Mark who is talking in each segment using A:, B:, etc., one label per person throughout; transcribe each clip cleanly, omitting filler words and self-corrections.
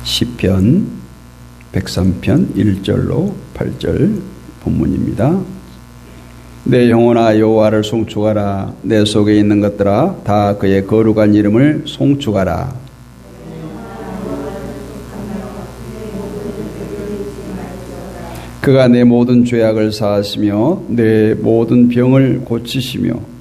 A: 시편 103편 1절로 8절 본문입니다. 내 영혼아 여호와를 송축하라. 내 속에 있는 것들아 다 그의 거룩한 이름을 송축하라. 그가 내 모든 죄악을 사하시며 내 모든 병을 고치시며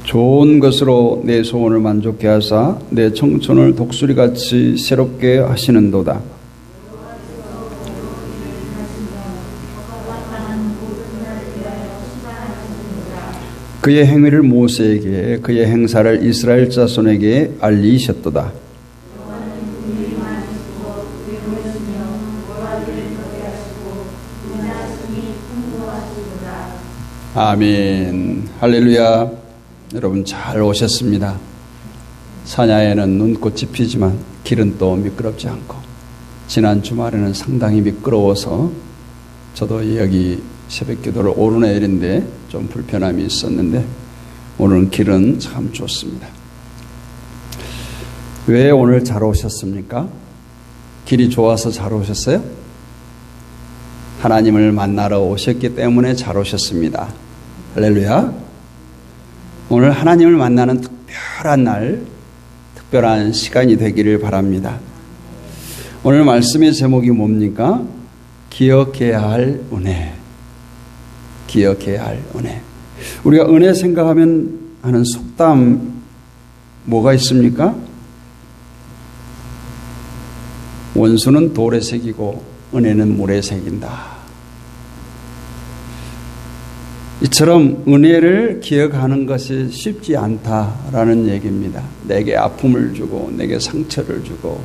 A: 좋은 것으로 내 소원을 만족케 하사 내 청천을 독수리같이 새롭게 하시는도다. 그의 행위를 모세에게 그의 행사를 이스라엘 자손에게 알리셨도다. 아멘. 할렐루야. 여러분 잘 오셨습니다. 사냐에는 눈꽃이 피지만 길은 또 미끄럽지 않고, 지난 주말에는 상당히 미끄러워서 저도 여기 새벽기도를 오르내리는데 좀 불편함이 있었는데 오늘은 길은 참 좋습니다. 왜 오늘 잘 오셨습니까? 길이 좋아서 잘 오셨어요? 하나님을 만나러 오셨기 때문에 잘 오셨습니다. 할렐루야. 오늘 하나님을 만나는 특별한 날, 특별한 시간이 되기를 바랍니다. 오늘 말씀의 제목이 뭡니까? 기억해야 할 은혜. 기억해야 할 은혜. 우리가 은혜 생각하면 하는 속담 뭐가 있습니까? 원수는 돌에 새기고 은혜는 물에 새긴다. 이처럼 은혜를 기억하는 것이 쉽지 않다라는 얘기입니다. 내게 아픔을 주고 내게 상처를 주고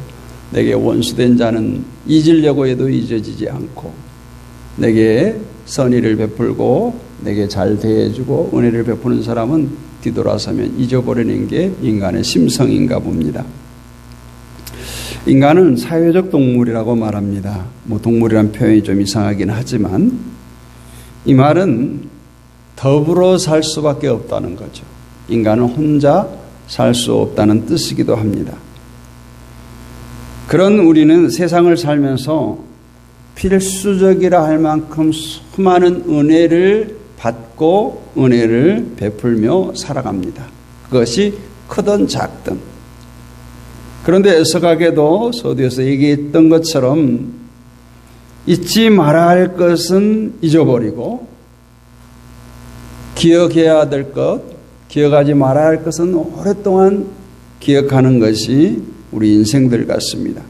A: 내게 원수된 자는 잊으려고 해도 잊어지지 않고, 내게 선의를 베풀고 내게 잘 대해주고 은혜를 베푸는 사람은 뒤돌아서면 잊어버리는 게 인간의 심성인가 봅니다. 인간은 사회적 동물이라고 말합니다. 동물이란 표현이 좀 이상하긴 하지만 이 말은 더불어 살 수밖에 없다는 거죠. 인간은 혼자 살 수 없다는 뜻이기도 합니다. 그런 우리는 세상을 살면서 필수적이라 할 만큼 수많은 은혜를 받고 은혜를 베풀며 살아갑니다. 그것이 크든 작든. 그런데 애석하게도 서두에서 얘기했던 것처럼 잊지 말아야 할 것은 잊어버리고 기억해야 될 것, 기억하지 말아야 할 것은 오랫동안 기억하는 것이 우리 인생들 같습니다.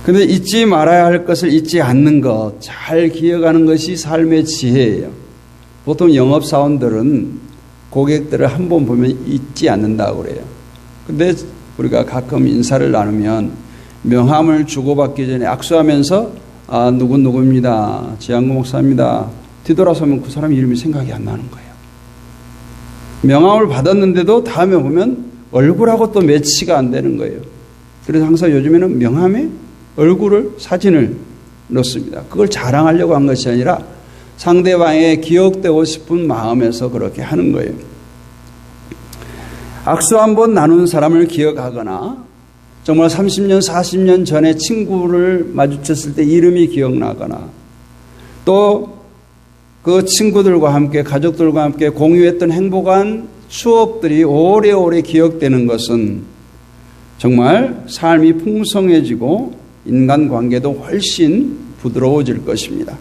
A: 그런데 잊지 말아야 할 것을 잊지 않는 것, 잘 기억하는 것이 삶의 지혜예요. 보통 영업사원들은 고객들을 한 번 보면 잊지 않는다고 그래요. 그런데 우리가 가끔 인사를 나누면 명함을 주고받기 전에 악수하면서 누구입니다. 지한구 목사입니다. 뒤돌아서면 그 사람 이름이 생각이 안 나는 거예요. 명함을 받았는데도 다음에 보면 얼굴하고 또 매치가 안 되는 거예요. 그래서 항상 요즘에는 명함에 얼굴을, 사진을 넣습니다. 그걸 자랑하려고 한 것이 아니라 상대방에 기억되고 싶은 마음에서 그렇게 하는 거예요. 악수 한번 나눈 사람을 기억하거나 정말 30년, 40년 전에 친구를 마주쳤을 때 이름이 기억나거나 또 그 친구들과 함께, 가족들과 함께 공유했던 행복한 추억들이 오래오래 기억되는 것은 정말 삶이 풍성해지고 인간관계도 훨씬 부드러워질 것입니다.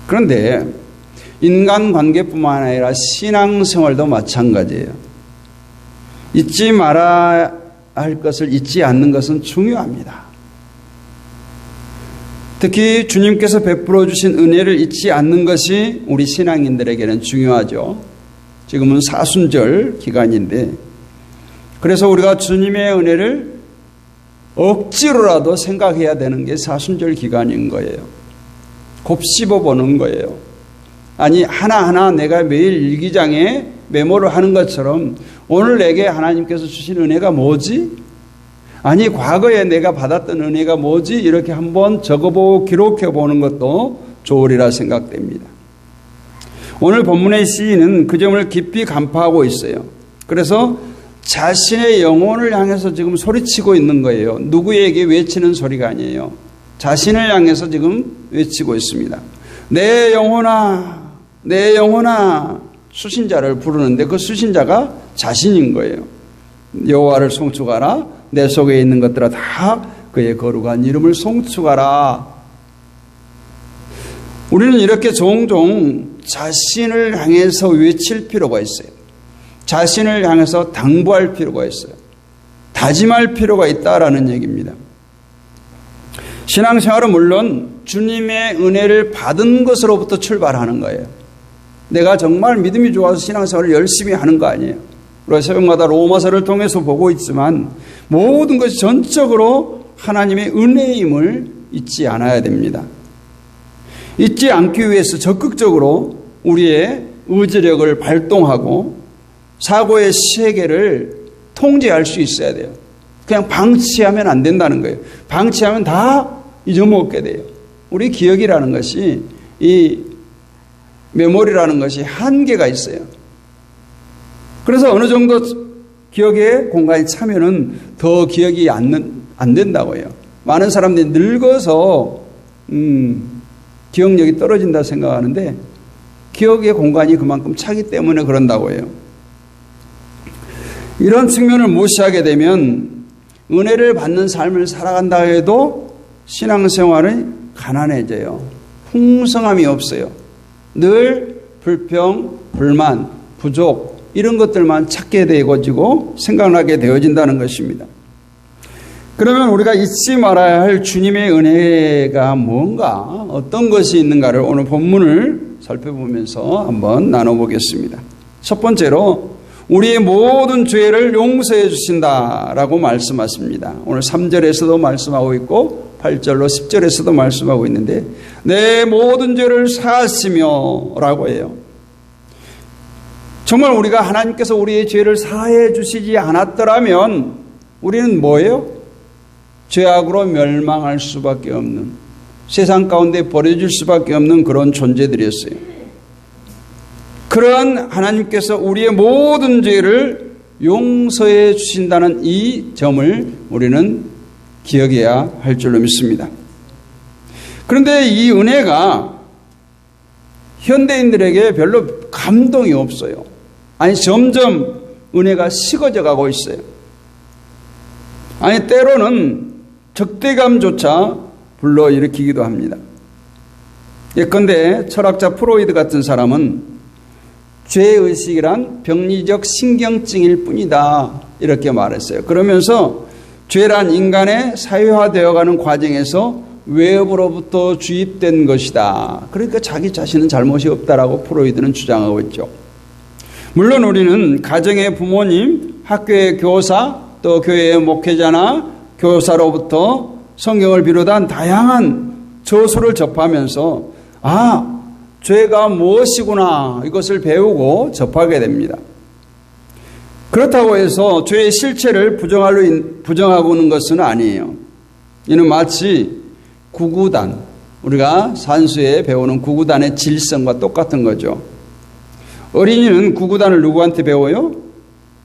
A: 그런데 인간관계뿐만 아니라 신앙생활도 마찬가지예요. 잊지 말아야 할 것을 잊지 않는 것은 중요합니다. 특히 주님께서 베풀어 주신 은혜를 잊지 않는 것이 우리 신앙인들에게는 중요하죠. 지금은 사순절 기간인데, 그래서 우리가 주님의 은혜를 억지로라도 생각해야 되는 게 사순절 기간인 거예요. 곱씹어 보는 거예요. 아니, 하나하나 내가 매일 일기장에 메모를 하는 것처럼 오늘 내게 하나님께서 주신 은혜가 뭐지? 아니, 과거에 내가 받았던 은혜가 뭐지? 이렇게 한번 적어보고 기록해보는 것도 좋으리라 생각됩니다. 오늘 본문의 시인은 그 점을 깊이 간파하고 있어요. 그래서 자신의 영혼을 향해서 지금 소리치고 있는 거예요. 누구에게 외치는 소리가 아니에요. 자신을 향해서 지금 외치고 있습니다. 내 영혼아, 내 영혼아. 수신자를 부르는데 그 수신자가 자신인 거예요. 여호와를 송축하라. 내 속에 있는 것들아 다 그의 거룩한 이름을 송축하라. 우리는 이렇게 종종 자신을 향해서 외칠 필요가 있어요. 자신을 향해서 당부할 필요가 있어요. 다짐할 필요가 있다라는 얘기입니다. 신앙생활은 물론 주님의 은혜를 받은 것으로부터 출발하는 거예요. 내가 정말 믿음이 좋아서 신앙생활을 열심히 하는 거 아니에요. 우리가 새벽마다 로마서를 통해서 보고 있지만 모든 것이 전적으로 하나님의 은혜임을 잊지 않아야 됩니다. 잊지 않기 위해서 적극적으로 우리의 의지력을 발동하고 사고의 세계를 통제할 수 있어야 돼요. 그냥 방치하면 안 된다는 거예요. 방치하면 다 잊어먹게 돼요. 우리 기억이라는 것이, 이 메모리라는 것이 한계가 있어요. 그래서 어느 정도 기억의 공간이 차면은 더 기억이 안 된다고 해요. 많은 사람들이 늙어서 기억력이 떨어진다 생각하는데 기억의 공간이 그만큼 차기 때문에 그런다고 해요. 이런 측면을 무시하게 되면 은혜를 받는 삶을 살아간다 해도 신앙생활이 가난해져요. 풍성함이 없어요. 늘 불평, 불만, 부족 이런 것들만 찾게 되어지고 생각나게 되어진다는 것입니다. 그러면 우리가 잊지 말아야 할 주님의 은혜가 뭔가, 어떤 것이 있는가를 오늘 본문을 살펴보면서 한번 나눠보겠습니다. 첫 번째로 우리의 모든 죄를 용서해 주신다라고 말씀하십니다. 오늘 3절에서도 말씀하고 있고 8절로 10절에서도 말씀하고 있는데 내 모든 죄를 사하시며 라고 해요. 정말 우리가 하나님께서 우리의 죄를 사해 주시지 않았더라면 우리는 뭐예요? 죄악으로 멸망할 수밖에 없는, 세상 가운데 버려질 수밖에 없는 그런 존재들이었어요. 그러한 하나님께서 우리의 모든 죄를 용서해 주신다는 이 점을 우리는 기억해야 할 줄로 믿습니다. 그런데 이 은혜가 현대인들에게 별로 감동이 없어요. 아니, 점점 은혜가 식어져 가고 있어요. 아니, 때로는 적대감조차 불러일으키기도 합니다. 예컨대 철학자 프로이드 같은 사람은 죄의식이란 병리적 신경증일 뿐이다 이렇게 말했어요. 그러면서 죄란 인간의 사회화되어가는 과정에서 외부로부터 주입된 것이다. 그러니까 자기 자신은 잘못이 없다라고 프로이드는 주장하고 있죠. 물론 우리는 가정의 부모님, 학교의 교사, 또 교회의 목회자나 교사로부터 성경을 비롯한 다양한 저서를 접하면서 죄가 무엇이구나 이것을 배우고 접하게 됩니다. 그렇다고 해서 죄의 실체를 부정하고 있는 것은 아니에요. 이는 마치 구구단, 우리가 산수에 배우는 구구단의 질성과 똑같은 거죠. 어린이는 구구단을 누구한테 배워요?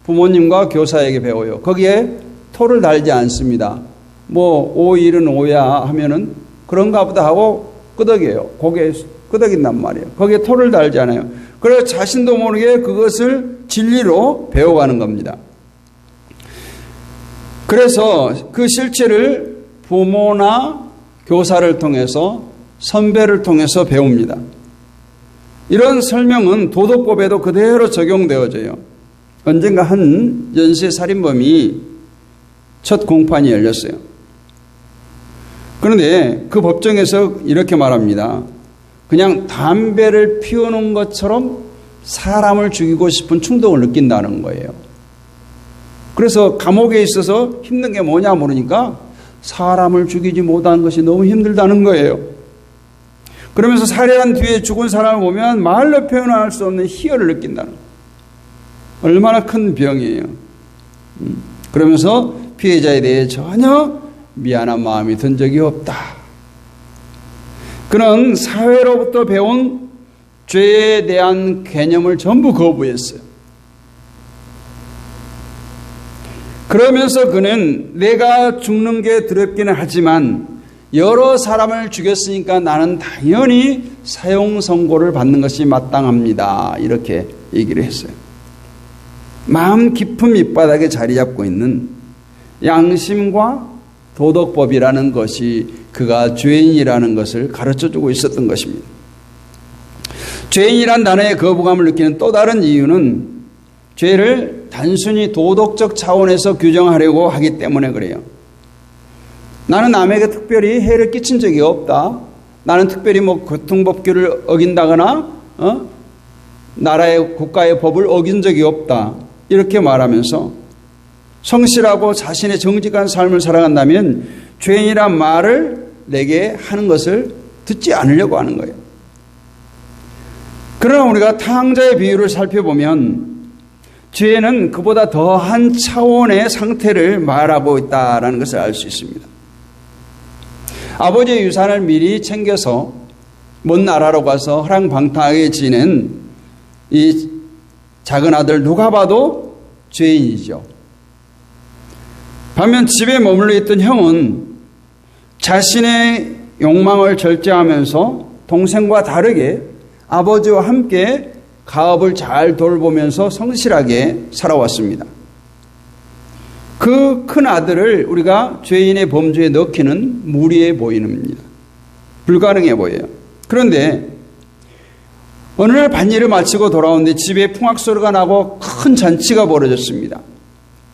A: 부모님과 교사에게 배워요. 거기에 토를 달지 않습니다. 뭐 5일은 5야 하면은 그런가 보다 하고 끄덕여요. 고개 끄덕인단 말이에요. 거기에 토를 달지 않아요. 그래서 자신도 모르게 그것을 진리로 배워가는 겁니다. 그래서 그 실체를 부모나 교사를 통해서, 선배를 통해서 배웁니다. 이런 설명은 도덕법에도 그대로 적용되어져요. 언젠가 한 연쇄 살인범이 첫 공판이 열렸어요. 그런데 그 법정에서 이렇게 말합니다. 그냥 담배를 피우는 것처럼 사람을 죽이고 싶은 충동을 느낀다는 거예요. 그래서 감옥에 있어서 힘든 게 뭐냐 모르니까 사람을 죽이지 못한 것이 너무 힘들다는 거예요. 그러면서 살해한 뒤에 죽은 사람을 보면 말로 표현할 수 없는 희열을 느낀다는 거예요. 얼마나 큰 병이에요. 그러면서 피해자에 대해 전혀 미안한 마음이 든 적이 없다. 그는 사회로부터 배운 죄에 대한 개념을 전부 거부했어요. 그러면서 그는 내가 죽는 게 두렵기는 하지만 여러 사람을 죽였으니까 나는 당연히 사형 선고를 받는 것이 마땅합니다. 이렇게 얘기를 했어요. 마음 깊은 밑바닥에 자리 잡고 있는 양심과 도덕법이라는 것이 그가 죄인이라는 것을 가르쳐주고 있었던 것입니다. 죄인이란 단어의 거부감을 느끼는 또 다른 이유는 죄를 단순히 도덕적 차원에서 규정하려고 하기 때문에 그래요. 나는 남에게 특별히 해를 끼친 적이 없다. 나는 특별히 교통법규를 어긴다거나 나라의 국가의 법을 어긴 적이 없다. 이렇게 말하면서 성실하고 자신의 정직한 삶을 살아간다면 죄인이란 말을 내게 하는 것을 듣지 않으려고 하는 거예요. 그러나 우리가 탕자의 비유를 살펴보면 죄는 그보다 더한 차원의 상태를 말하고 있다는 것을 알 수 있습니다. 아버지의 유산을 미리 챙겨서 먼 나라로 가서 허랑방탕하게 지낸 이 작은 아들 누가 봐도 죄인이죠. 반면 집에 머물러 있던 형은 자신의 욕망을 절제하면서 동생과 다르게 아버지와 함께 가업을 잘 돌보면서 성실하게 살아왔습니다. 그 큰 아들을 우리가 죄인의 범주에 넣기는 무리해 보입니다. 불가능해 보여요. 그런데 어느 날 밭일을 마치고 돌아오는데 집에 풍악소리가 나고 큰 잔치가 벌어졌습니다.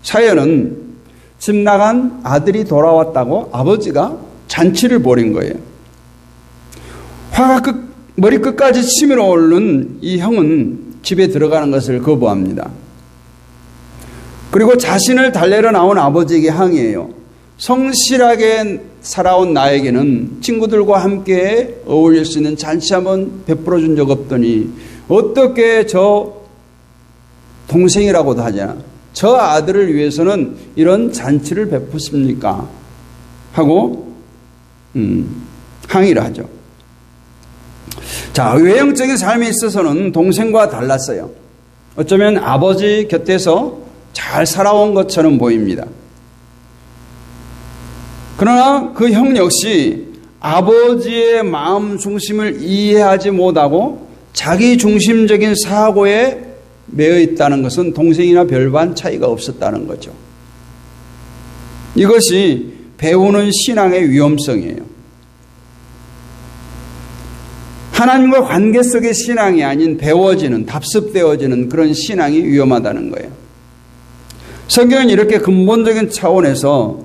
A: 사연은 집 나간 아들이 돌아왔다고 아버지가 잔치를 벌인 거예요. 화가 머리끝까지 치밀어 오른 이 형은 집에 들어가는 것을 거부합니다. 그리고 자신을 달래러 나온 아버지에게 항의해요. 성실하게 살아온 나에게는 친구들과 함께 어울릴 수 있는 잔치 한번 베풀어 준 적 없더니 어떻게 저 동생이라고도 하잖아. 저 아들을 위해서는 이런 잔치를 베푸십니까? 하고 항의를 하죠. 자, 외형적인 삶에 있어서는 동생과 달랐어요. 어쩌면 아버지 곁에서 잘 살아온 것처럼 보입니다. 그러나 그 형 역시 아버지의 마음 중심을 이해하지 못하고 자기 중심적인 사고에 매여 있다는 것은 동생이나 별반 차이가 없었다는 거죠. 이것이 배우는 신앙의 위험성이에요. 하나님과 관계 속의 신앙이 아닌 배워지는, 답습되어지는 그런 신앙이 위험하다는 거예요. 성경은 이렇게 근본적인 차원에서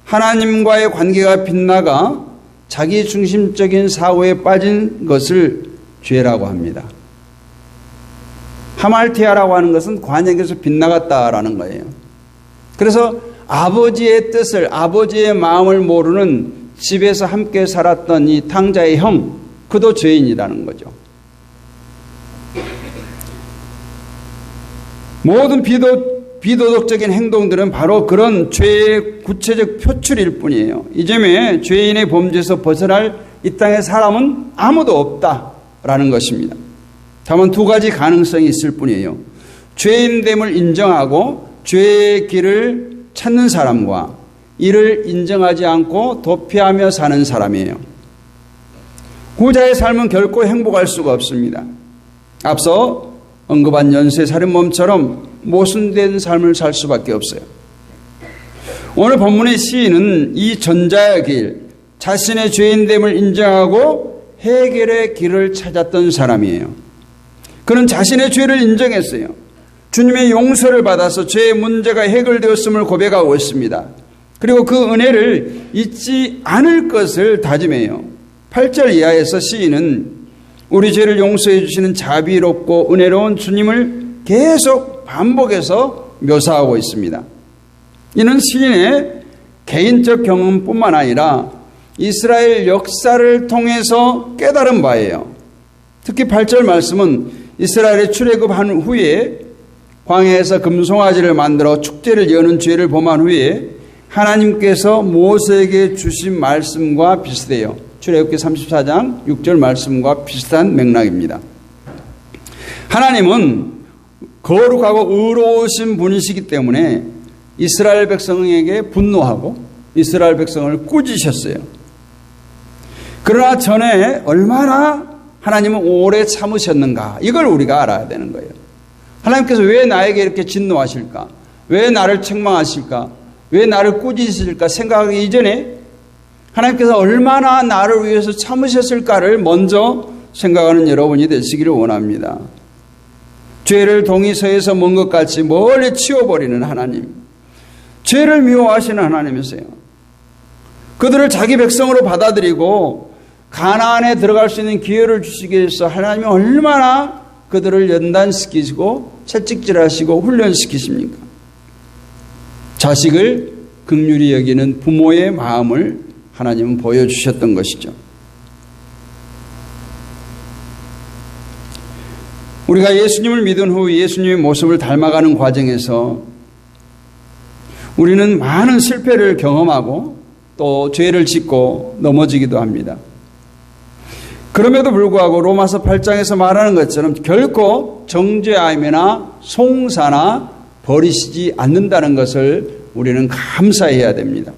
A: 하나님과의 관계가 빗나가 자기 중심적인 사고에 빠진 것을 죄라고 합니다. 하말티아라고 하는 것은 관역에서 빗나갔다라는 거예요. 그래서 아버지의 뜻을, 아버지의 마음을 모르는 집에서 함께 살았던 이 탕자의 형, 그도 죄인이라는 거죠. 모든 비도덕적인 행동들은 바로 그런 죄의 구체적 표출일 뿐이에요. 이 점에 죄인의 범죄에서 벗어날 이 땅의 사람은 아무도 없다라는 것입니다. 다만 두 가지 가능성이 있을 뿐이에요. 죄인됨을 인정하고 죄의 길을 찾는 사람과 이를 인정하지 않고 도피하며 사는 사람이에요. 후자의 삶은 결코 행복할 수가 없습니다. 앞서 언급한 연쇄살인범처럼 모순된 삶을 살 수밖에 없어요. 오늘 본문의 시인은 이 전자의 길, 자신의 죄인됨을 인정하고 해결의 길을 찾았던 사람이에요. 그는 자신의 죄를 인정했어요. 주님의 용서를 받아서 죄의 문제가 해결되었음을 고백하고 있습니다. 그리고 그 은혜를 잊지 않을 것을 다짐해요. 8절 이하에서 시인은 우리 죄를 용서해 주시는 자비롭고 은혜로운 주님을 계속 반복해서 묘사하고 있습니다. 이는 시인의 개인적 경험뿐만 아니라 이스라엘 역사를 통해서 깨달은 바예요. 특히 8절 말씀은 이스라엘의 출애굽한 후에 광야에서 금송아지를 만들어 축제를 여는 죄를 범한 후에 하나님께서 모세에게 주신 말씀과 비슷해요. 출애굽기 34장 6절 말씀과 비슷한 맥락입니다. 하나님은 거룩하고 의로우신 분이시기 때문에 이스라엘 백성에게 분노하고 이스라엘 백성을 꾸짖으셨어요. 그러나 전에 얼마나 하나님은 오래 참으셨는가, 이걸 우리가 알아야 되는 거예요. 하나님께서 왜 나에게 이렇게 진노하실까? 왜 나를 책망하실까? 왜 나를 꾸짖으실까? 생각하기 이전에 하나님께서 얼마나 나를 위해서 참으셨을까를 먼저 생각하는 여러분이 되시기를 원합니다. 죄를 동이서에서 먼 것 같이 멀리 치워버리는 하나님, 죄를 미워하시는 하나님이세요. 그들을 자기 백성으로 받아들이고 가나안에 들어갈 수 있는 기회를 주시기 위해서 하나님이 얼마나 그들을 연단시키시고 채찍질하시고 훈련시키십니까? 자식을 긍휼히 여기는 부모의 마음을 하나님은 보여주셨던 것이죠. 우리가 예수님을 믿은 후 예수님의 모습을 닮아가는 과정에서 우리는 많은 실패를 경험하고 또 죄를 짓고 넘어지기도 합니다. 그럼에도 불구하고 로마서 8장에서 말하는 것처럼 결코 정죄함이나 송사나 버리시지 않는다는 것을 우리는 감사해야 됩니다.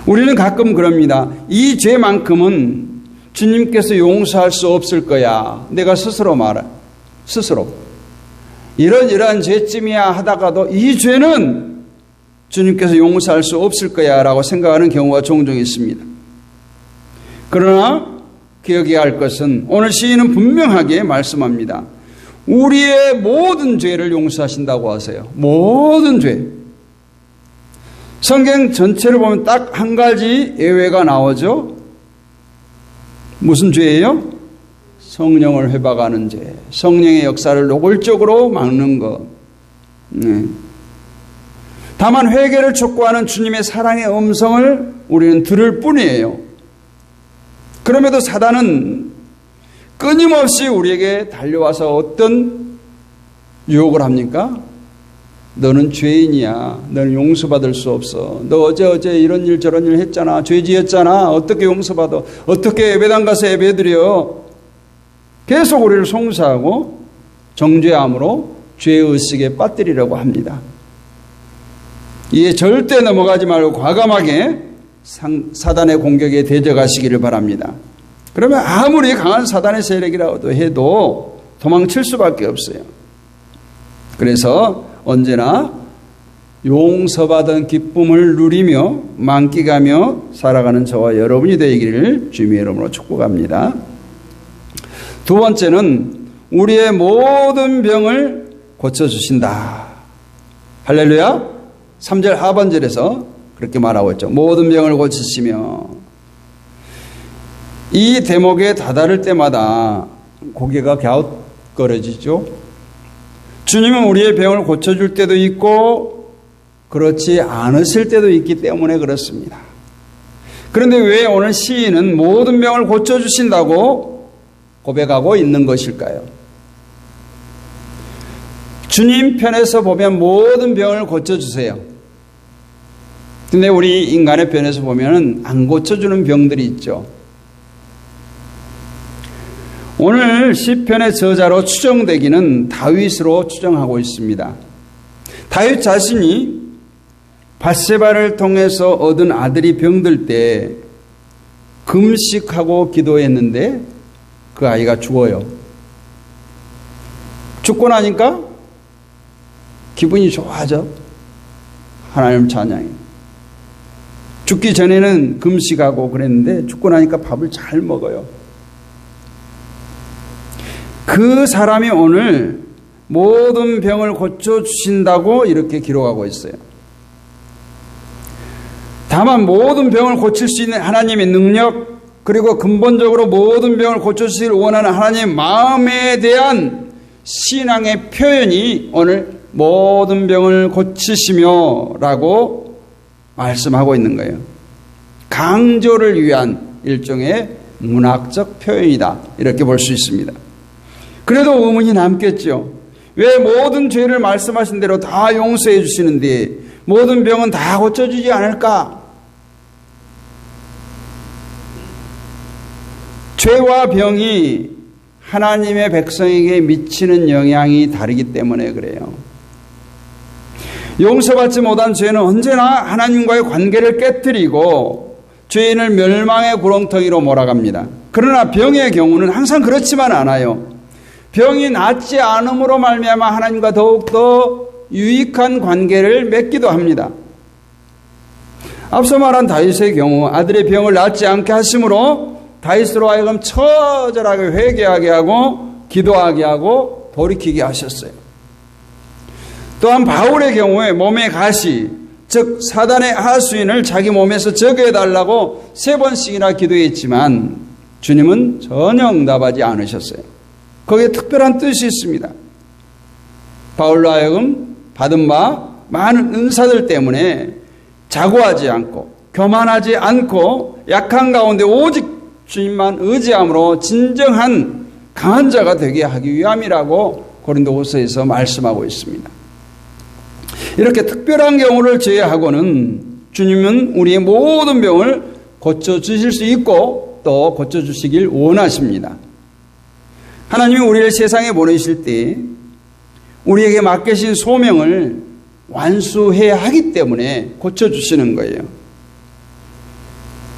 A: 우리는 가끔 그럽니다. 이 죄만큼은 주님께서 용서할 수 없을 거야. 내가 스스로 말해. 스스로. 이러한 죄쯤이야 하다가도 이 죄는 주님께서 용서할 수 없을 거야 라고 생각하는 경우가 종종 있습니다. 그러나 기억해야 할 것은 오늘 시인은 분명하게 말씀합니다. 우리의 모든 죄를 용서하신다고 하세요. 모든 죄. 성경 전체를 보면 딱 한 가지 예외가 나오죠. 무슨 죄예요? 성령을 회박하는 죄. 성령의 역사를 노골적으로 막는 것. 다만 회개를 촉구하는 주님의 사랑의 음성을 우리는 들을 뿐이에요. 그럼에도 사단은 끊임없이 우리에게 달려와서 어떤 유혹을 합니까? 너는 죄인이야. 너는 용서받을 수 없어. 너 어제 이런 일 저런 일 했잖아. 죄 지었잖아. 어떻게 용서받아? 어떻게 예배당 가서 예배드려? 계속 우리를 송사하고 정죄함으로 죄의식에 빠뜨리려고 합니다. 이에 절대 넘어가지 말고 과감하게 사단의 공격에 대적하시기를 바랍니다. 그러면 아무리 강한 사단의 세력이라도 해도 도망칠 수밖에 없어요. 그래서 언제나 용서받은 기쁨을 누리며 만끽하며 살아가는 저와 여러분이 되기를 주님의 이름으로 축복합니다. 두 번째는 우리의 모든 병을 고쳐주신다. 할렐루야. 3절 하반절에서 그렇게 말하고 있죠. 모든 병을 고치시며. 이 대목에 다다를 때마다 고개가 갸웃거려지죠. 주님은 우리의 병을 고쳐줄 때도 있고 그렇지 않으실 때도 있기 때문에 그렇습니다. 그런데 왜 오늘 시인은 모든 병을 고쳐주신다고 고백하고 있는 것일까요? 주님 편에서 보면 모든 병을 고쳐주세요. 근데 우리 인간의 편에서 보면 안 고쳐주는 병들이 있죠. 오늘 시편의 저자로 추정되기는 다윗으로 추정하고 있습니다. 다윗 자신이 밧세바를 통해서 얻은 아들이 병들 때 금식하고 기도했는데 그 아이가 죽어요. 죽고 나니까 기분이 좋아져. 하나님 찬양해. 죽기 전에는 금식하고 그랬는데 죽고 나니까 밥을 잘 먹어요. 그 사람이 오늘 모든 병을 고쳐주신다고 이렇게 기록하고 있어요. 다만 모든 병을 고칠 수 있는 하나님의 능력, 그리고 근본적으로 모든 병을 고쳐주시기를 원하는 하나님의 마음에 대한 신앙의 표현이 오늘 모든 병을 고치시며 라고 말씀하고 있는 거예요. 강조를 위한 일종의 문학적 표현이다. 이렇게 볼 수 있습니다. 그래도 의문이 남겠죠. 왜 모든 죄를 말씀하신 대로 다 용서해 주시는데 모든 병은 다 고쳐주지 않을까? 죄와 병이 하나님의 백성에게 미치는 영향이 다르기 때문에 그래요. 용서받지 못한 죄는 언제나 하나님과의 관계를 깨뜨리고 죄인을 멸망의 구렁텅이로 몰아갑니다. 그러나 병의 경우는 항상 그렇지만 않아요. 병이 낫지 않음으로 말미암아 하나님과 더욱더 유익한 관계를 맺기도 합니다. 앞서 말한 다윗의 경우 아들의 병을 낫지 않게 하심으로 다윗으로 하여금 처절하게 회개하게 하고 기도하게 하고 돌이키게 하셨어요. 또한 바울의 경우에 몸의 가시, 즉 사단의 하수인을 자기 몸에서 제거해달라고 3번씩이나 기도했지만 주님은 전혀 응답하지 않으셨어요. 거기에 특별한 뜻이 있습니다. 바울로 하여금 받은 바 많은 은사들 때문에 자고하지 않고 교만하지 않고 약한 가운데 오직 주님만 의지함으로 진정한 강한 자가 되게 하기 위함이라고 고린도후서에서 말씀하고 있습니다. 이렇게 특별한 경우를 제외하고는 주님은 우리의 모든 병을 고쳐주실 수 있고 또 고쳐주시길 원하십니다. 하나님이 우리를 세상에 보내실 때 우리에게 맡기신 소명을 완수해야 하기 때문에 고쳐주시는 거예요.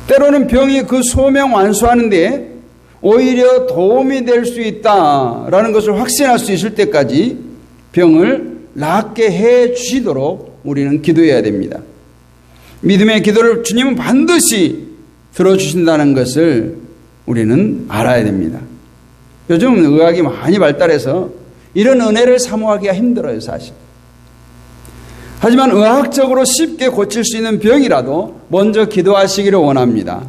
A: 때로는 병이 그 소명 완수하는데 오히려 도움이 될 수 있다라는 것을 확신할 수 있을 때까지 병을 낫게 해 주시도록 우리는 기도해야 됩니다. 믿음의 기도를 주님은 반드시 들어주신다는 것을 우리는 알아야 됩니다. 요즘 의학이 많이 발달해서 이런 은혜를 사모하기가 힘들어요, 사실. 하지만 의학적으로 쉽게 고칠 수 있는 병이라도 먼저 기도하시기를 원합니다.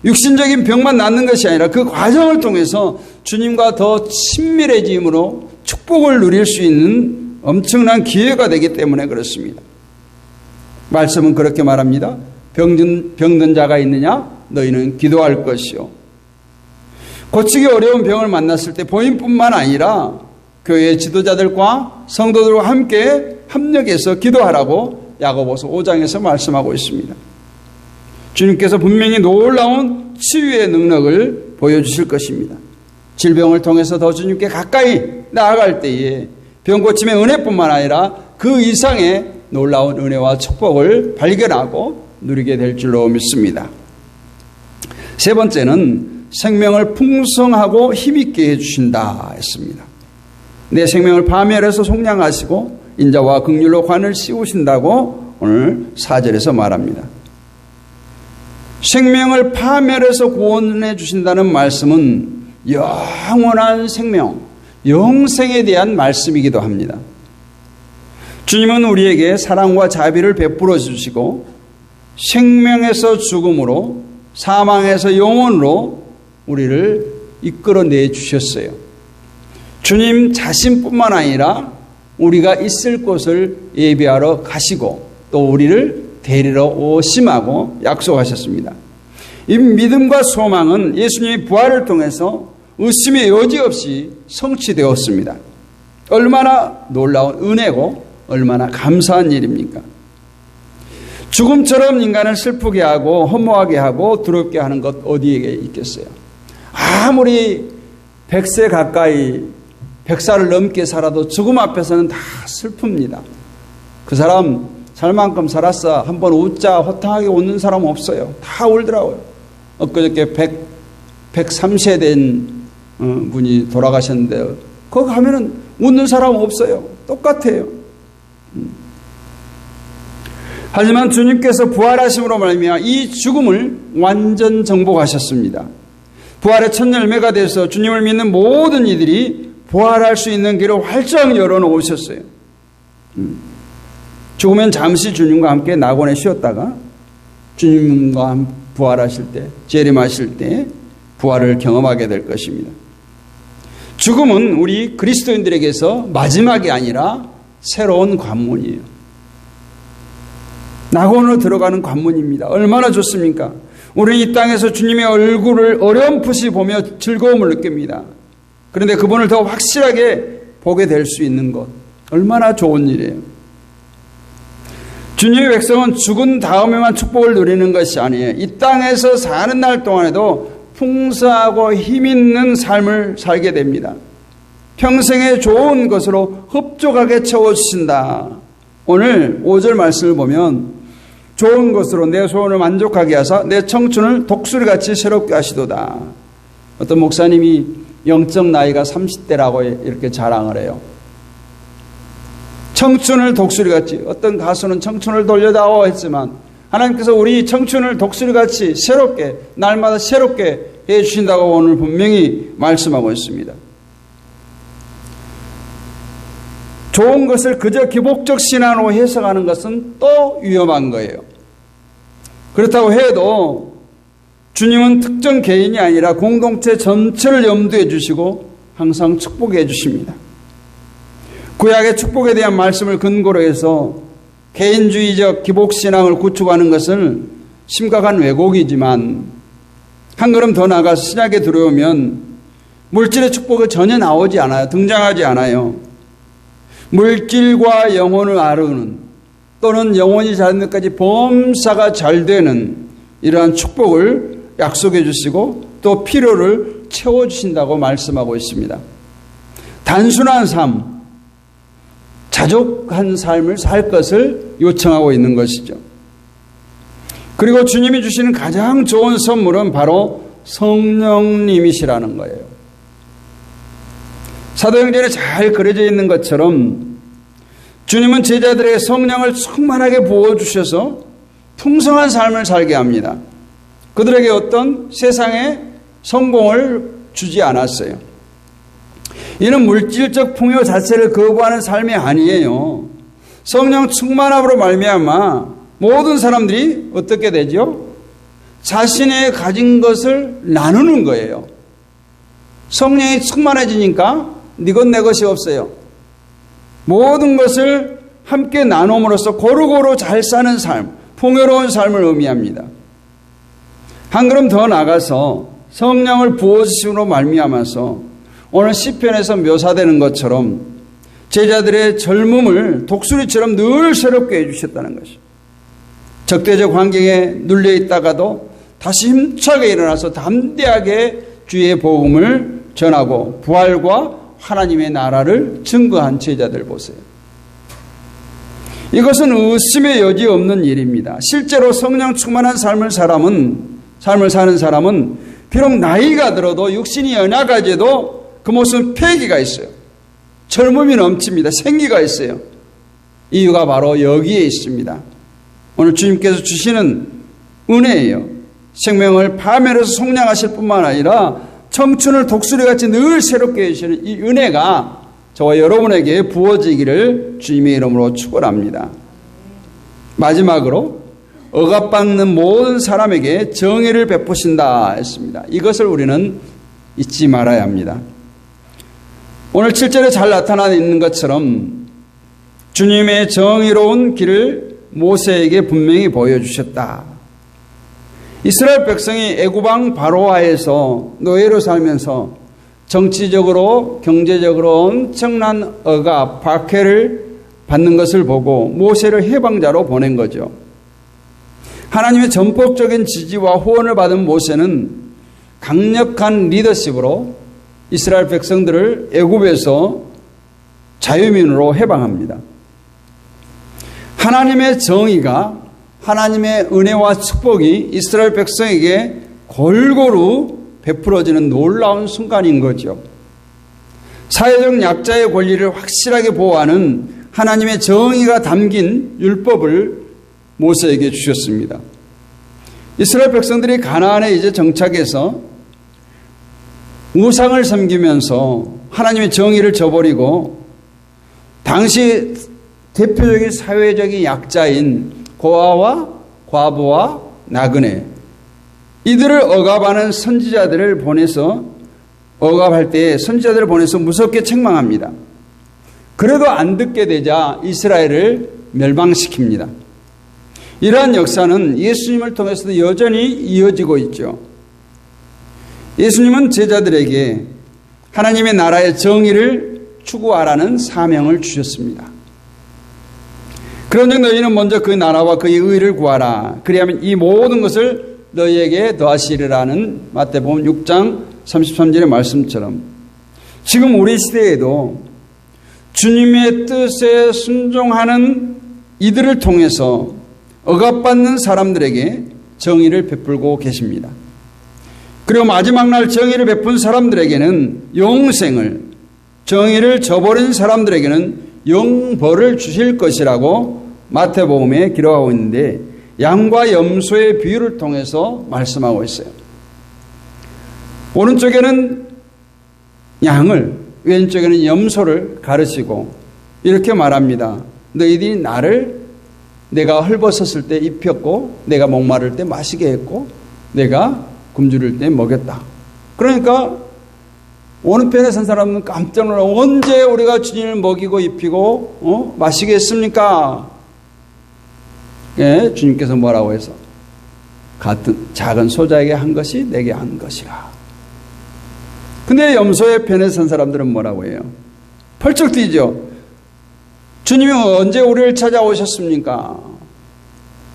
A: 육신적인 병만 낫는 것이 아니라 그 과정을 통해서 주님과 더 친밀해짐으로 축복을 누릴 수 있는 엄청난 기회가 되기 때문에 그렇습니다. 말씀은 그렇게 말합니다. 병든 자가 있느냐? 너희는 기도할 것이요. 고치기 어려운 병을 만났을 때 본인뿐만 아니라 교회 지도자들과 성도들과 함께 합력해서 기도하라고 야고보서 5장에서 말씀하고 있습니다. 주님께서 분명히 놀라운 치유의 능력을 보여주실 것입니다. 질병을 통해서 더 주님께 가까이 나아갈 때에 병고침의 은혜뿐만 아니라 그 이상의 놀라운 은혜와 축복을 발견하고 누리게 될 줄로 믿습니다. 세 번째는 생명을 풍성하고 힘있게 해주신다 했습니다. 내 생명을 파멸해서 속량하시고 인자와 긍휼로 관을 씌우신다고 오늘 4절에서 말합니다. 생명을 파멸해서 구원해 주신다는 말씀은 영원한 생명, 영생에 대한 말씀이기도 합니다. 주님은 우리에게 사랑과 자비를 베풀어 주시고 생명에서 죽음으로 사망에서 영원으로 우리를 이끌어내 주셨어요. 주님 자신뿐만 아니라 우리가 있을 곳을 예비하러 가시고 또 우리를 데리러 오심하고 약속하셨습니다. 이 믿음과 소망은 예수님의 부활을 통해서 의심의 여지 없이 성취되었습니다. 얼마나 놀라운 은혜고 얼마나 감사한 일입니까? 죽음처럼 인간을 슬프게 하고 허무하게 하고 두렵게 하는 것 어디에 있겠어요? 아무리 100세 가까이 100살을 넘게 살아도 죽음 앞에서는 다 슬픕니다. 그 사람 살 만큼 살았어. 한번 웃자 호탕하게 웃는 사람 없어요. 다 울더라고요. 엊그저께 103세 된 분이 돌아가셨는데 거기 가면은 웃는 사람 없어요. 똑같아요. 하지만 주님께서 부활하심으로 말미암아 이 죽음을 완전 정복하셨습니다. 부활의 첫 열매가 돼서 주님을 믿는 모든 이들이 부활할 수 있는 길을 활짝 열어놓으셨어요. 죽으면 잠시 주님과 함께 낙원에 쉬었다가 주님과 부활하실 때, 재림하실 때 부활을 경험하게 될 것입니다. 죽음은 우리 그리스도인들에게서 마지막이 아니라 새로운 관문이에요. 낙원으로 들어가는 관문입니다. 얼마나 좋습니까? 우리는 이 땅에서 주님의 얼굴을 어렴풋이 보며 즐거움을 느낍니다. 그런데 그분을 더 확실하게 보게 될 수 있는 것, 얼마나 좋은 일이에요. 주님의 백성은 죽은 다음에만 축복을 누리는 것이 아니에요. 이 땅에서 사는 날 동안에도 풍성하고 힘있는 삶을 살게 됩니다. 평생에 좋은 것으로 흡족하게 채워주신다. 오늘 5절 말씀을 보면 좋은 것으로 내 소원을 만족하게 하사 내 청춘을 독수리같이 새롭게 하시도다. 어떤 목사님이 영적 나이가 30대라고 이렇게 자랑을 해요. 청춘을 독수리같이, 어떤 가수는 청춘을 돌려다오 했지만 하나님께서 우리 청춘을 독수리같이 새롭게, 날마다 새롭게 해주신다고 오늘 분명히 말씀하고 있습니다. 좋은 것을 그저 기복적 신앙으로 해석하는 것은 또 위험한 거예요. 그렇다고 해도 주님은 특정 개인이 아니라 공동체 전체를 염두에 주시고 항상 축복해 주십니다. 구약의 축복에 대한 말씀을 근거로 해서 개인주의적 기복신앙을 구축하는 것은 심각한 왜곡이지만 한 걸음 더 나아가서 신약에 들어오면 물질의 축복이 전혀 나오지 않아요. 등장하지 않아요. 물질과 영혼을 아르는 또는 영혼이 자는 데까지 범사가 잘 되는 이러한 축복을 약속해 주시고 또 필요를 채워주신다고 말씀하고 있습니다. 단순한 삶, 자족한 삶을 살 것을 요청하고 있는 것이죠. 그리고 주님이 주시는 가장 좋은 선물은 바로 성령님이시라는 거예요. 사도행전에 잘 그려져 있는 것처럼 주님은 제자들에게 성령을 충만하게 부어주셔서 풍성한 삶을 살게 합니다. 그들에게 어떤 세상의 성공을 주지 않았어요. 이는 물질적 풍요 자체를 거부하는 삶이 아니에요. 성령 충만함으로 말미암아 모든 사람들이 어떻게 되죠? 자신의 가진 것을 나누는 거예요. 성령이 충만해지니까 네 것 내 것이 없어요. 모든 것을 함께 나눔으로써 고루고루 잘 사는 삶, 풍요로운 삶을 의미합니다. 한 걸음 더 나가서 성령을 부어주심으로 말미암아서 오늘 시편에서 묘사되는 것처럼 제자들의 젊음을 독수리처럼 늘 새롭게 해주셨다는 것이죠. 적대적 환경에 눌려 있다가도 다시 힘차게 일어나서 담대하게 주의 복음을 전하고 부활과 하나님의 나라를 증거한 제자들 보세요. 이것은 의심의 여지 없는 일입니다. 실제로 성령 충만한 삶을 사는 사람은 비록 나이가 들어도 육신이 연약하지도 그 모습은 패기가 있어요. 젊음이 넘칩니다. 생기가 있어요. 이유가 바로 여기에 있습니다. 오늘 주님께서 주시는 은혜예요. 생명을 파멸해서 속량하실 뿐만 아니라 청춘을 독수리같이 늘 새롭게 해주시는 이 은혜가 저와 여러분에게 부어지기를 주님의 이름으로 축원합니다. 마지막으로 억압받는 모든 사람에게 정의를 베푸신다 했습니다. 이것을 우리는 잊지 말아야 합니다. 오늘 7절에 잘 나타나 있는 것처럼 주님의 정의로운 길을 모세에게 분명히 보여주셨다. 이스라엘 백성이 애굽왕 바로하에서 노예로 살면서 정치적으로 경제적으로 엄청난 억압, 박해를 받는 것을 보고 모세를 해방자로 보낸 거죠. 하나님의 전폭적인 지지와 후원을 받은 모세는 강력한 리더십으로 이스라엘 백성들을 애굽에서 자유민으로 해방합니다. 하나님의 정의가, 하나님의 은혜와 축복이 이스라엘 백성에게 골고루 베풀어지는 놀라운 순간인 거죠. 사회적 약자의 권리를 확실하게 보호하는 하나님의 정의가 담긴 율법을 모세에게 주셨습니다. 이스라엘 백성들이 가나안에 이제 정착해서 우상을 섬기면서 하나님의 정의를 저버리고 당시 대표적인 사회적인 약자인 고아와 과부와 나그네, 이들을 억압하는 선지자들을 보내서 억압할 때 선지자들을 보내서 무섭게 책망합니다. 그래도 안 듣게 되자 이스라엘을 멸망시킵니다. 이러한 역사는 예수님을 통해서도 여전히 이어지고 있죠. 예수님은 제자들에게 하나님의 나라의 정의를 추구하라는 사명을 주셨습니다. 그런즉 너희는 먼저 그 나라와 그의 의를 구하라. 그리하면 이 모든 것을 너희에게 더하시리라는 마태복음 6장 33절의 말씀처럼 지금 우리 시대에도 주님의 뜻에 순종하는 이들을 통해서 억압받는 사람들에게 정의를 베풀고 계십니다. 그리고 마지막 날 정의를 베푼 사람들에게는 영생을, 정의를 저버린 사람들에게는 영벌을 주실 것이라고 마태복음에 기록하고 있는데 양과 염소의 비유를 통해서 말씀하고 있어요. 오른쪽에는 양을, 왼쪽에는 염소를 가르치고 이렇게 말합니다. 너희들이 나를 내가 헐벗었을 때 입혔고 내가 목마를 때 마시게 했고 내가 굶주릴 때 먹였다. 그러니까 어느 편에 선 사람은 깜짝 놀라 언제 우리가 주님을 먹이고 입히고 마시게 했습니까? 예, 주님께서 뭐라고 해서 같은 작은 소자에게 한 것이 내게 한 것이라. 근데 염소의 편에 선 사람들은 뭐라고 해요? 펄쩍 뛰죠. 주님이 언제 우리를 찾아오셨습니까?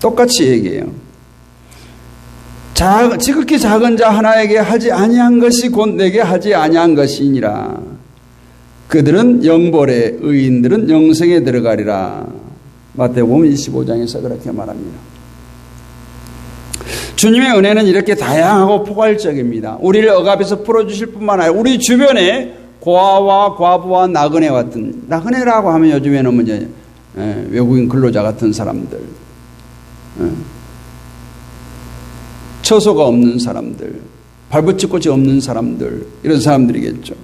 A: 똑같이 얘기해요. 지극히 작은 자 하나에게 하지 아니한 것이 곧 내게 하지 아니한 것이니라. 그들은 영벌에 의인들은 영생에 들어가리라. 마태복음 25장에서 그렇게 말합니다. 주님의 은혜는 이렇게 다양하고 포괄적입니다. 우리를 억압에서 풀어주실 뿐만 아니라 우리 주변에 고아와 과부와 나그네 같은, 나그네라고 하면 요즘에는 이제 외국인 근로자 같은 사람들, 처소가 없는 사람들, 발붙일 곳이 없는 사람들, 이런 사람들이겠죠.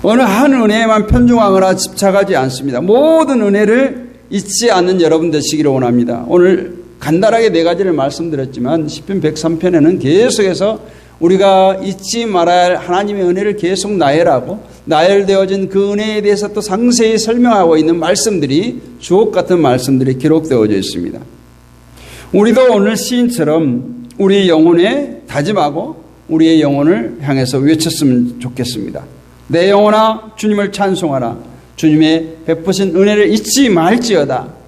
A: 어느 한 은혜에만 편중하거나 집착하지 않습니다. 모든 은혜를 잊지 않는 여러분 되시기를 원합니다. 오늘 간단하게 네 가지를 말씀드렸지만 시편 103편에는 계속해서 우리가 잊지 말아야 할 하나님의 은혜를 계속 나열하고 나열되어진 그 은혜에 대해서 또 상세히 설명하고 있는 말씀들이 주옥 같은 말씀들이 기록되어져 있습니다. 우리도 오늘 시인처럼 우리의 영혼에 다짐하고 우리의 영혼을 향해서 외쳤으면 좋겠습니다. 내 영혼아 주님을 찬송하라. 주님의 베푸신 은혜를 잊지 말지어다.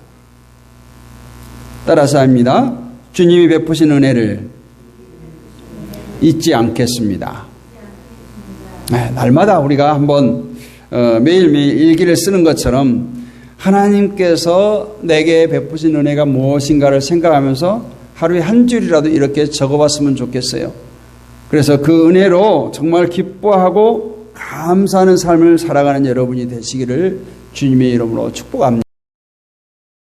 A: 따라서 합니다. 주님이 베푸신 은혜를 잊지 않겠습니다. 날마다 우리가 한번 매일매일 일기를 쓰는 것처럼 하나님께서 내게 베푸신 은혜가 무엇인가를 생각하면서 하루에 한 줄이라도 이렇게 적어봤으면 좋겠어요. 그래서 그 은혜로 정말 기뻐하고 감사하는 삶을 살아가는 여러분이 되시기를 주님의 이름으로 축복합니다.